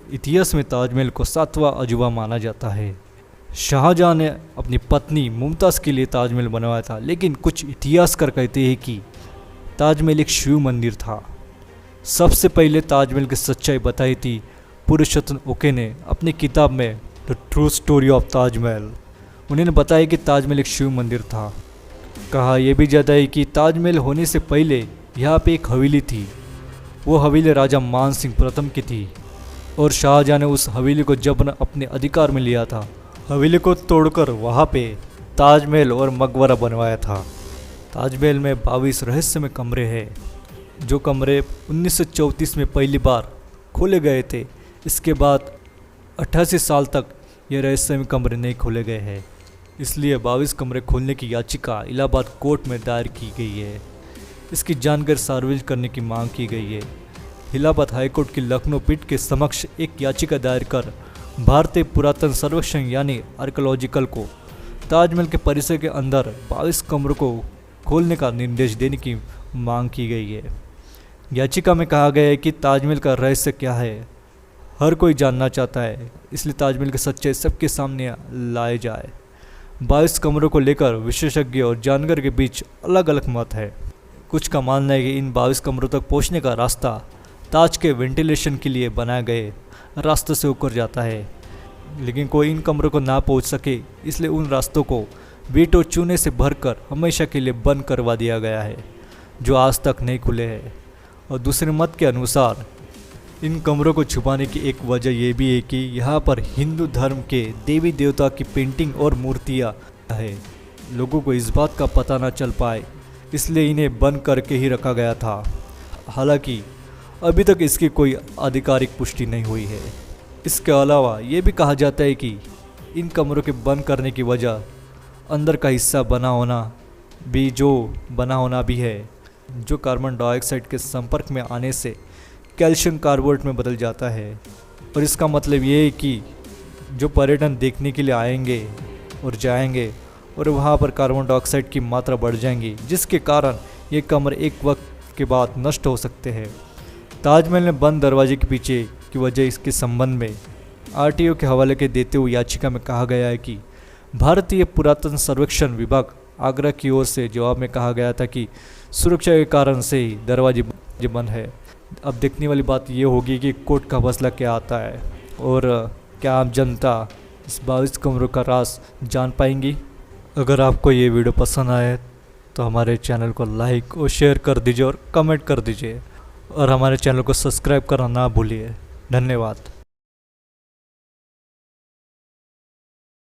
इतिहास में ताजमहल को 7वां अजूबा माना जाता है। शाहजहां ने अपनी पत्नी मुमताज़ के लिए ताजमहल बनवाया था, लेकिन कुछ इतिहासकार कहते हैं कि ताजमहल एक शिव मंदिर था। सबसे पहले ताजमहल की सच्चाई बताई थी पुरुषोत्तम ओके ने अपनी किताब में the true story of Taj Mahal. उन्होंने बताया कि ताजमहल एक शिव मंदिर था। कहा यह भी जाता है कि ताजमहल होने से पहले यहाँ पे एक हवेली थी। वो हवेली राजा मान सिंह प्रथम की थी और शाहजहां ने उस हवेली को जबरन अपने अधिकार में लिया था। हवेली को तोड़कर वहाँ पे ताजमहल और मकबरा बनवाया था। ताजमहल में 22 रहस्यमय कमरे हैं, जो कमरे 1934 में पहली बार खोले गए थे। इसके बाद 88 साल तक ये रहस्यमय कमरे नहीं खोले गए हैं, इसलिए 22 कमरे खोलने की याचिका इलाहाबाद कोर्ट में दायर की गई है। इसकी जानकारी सार्वजनिक करने की मांग की गई है। इलाहाबाद हाईकोर्ट की लखनऊ पीठ के समक्ष एक याचिका दायर कर भारतीय पुरातन सर्वेक्षण यानी आर्कियोलॉजिकल को ताजमहल के परिसर के अंदर 22 कमरों को खोलने का निर्देश देने की मांग की गई है। याचिका में कहा गया है कि ताजमहल का रहस्य क्या है, हर कोई जानना चाहता है, इसलिए ताजमहल की सच्चाई सबके सामने लाए जाए। 22 कमरों को लेकर विशेषज्ञ और जानकार के बीच अलग अलग मत है। कुछ का मानना है कि इन 22 कमरों तक पहुंचने का रास्ता ताज के वेंटिलेशन के लिए बनाए गए रास्ते से होकर जाता है, लेकिन कोई इन कमरों को ना पहुंच सके, इसलिए उन रास्तों को ईंट और चूने से भरकर हमेशा के लिए बंद करवा दिया गया है, जो आज तक नहीं खुले हैं। और दूसरे मत के अनुसार इन कमरों को छुपाने की एक वजह यह भी है कि यहाँ पर हिंदू धर्म के देवी देवता की पेंटिंग और मूर्तियाँ हैं। लोगों को इस बात का पता न चल पाए, इसलिए इन्हें बंद करके ही रखा गया था। हालांकि अभी तक इसकी कोई आधिकारिक पुष्टि नहीं हुई है। इसके अलावा ये भी कहा जाता है कि इन कमरों के बंद करने की वजह अंदर का हिस्सा बना होना भी है, जो कार्बन डाइऑक्साइड के संपर्क में आने से कैल्शियम कार्बोनेट में बदल जाता है। और इसका मतलब ये है कि जो पर्यटन देखने के लिए आएंगे और जाएंगे और वहाँ पर कार्बन डाइऑक्साइड की मात्रा बढ़ जाएंगी, जिसके कारण ये कमरे एक वक्त के बाद नष्ट हो सकते हैं। ताजमहल में बंद दरवाजे के पीछे की वजह इसके संबंध में आरटीओ के हवाले के देते हुए याचिका में कहा गया है कि भारतीय पुरातन सर्वेक्षण विभाग आगरा की ओर से जवाब में कहा गया था कि सुरक्षा के कारण से ही दरवाजे बंद है। अब देखने वाली बात ये होगी कि कोर्ट का फैसला क्या आता है और क्या आम जनता इस 22 कमरों का राज जान पाएंगी। अगर आपको ये वीडियो पसंद आए तो हमारे चैनल को लाइक और शेयर कर दीजिए और कमेंट कर दीजिए, और हमारे चैनल को सब्सक्राइब करना ना भूलिए। धन्यवाद।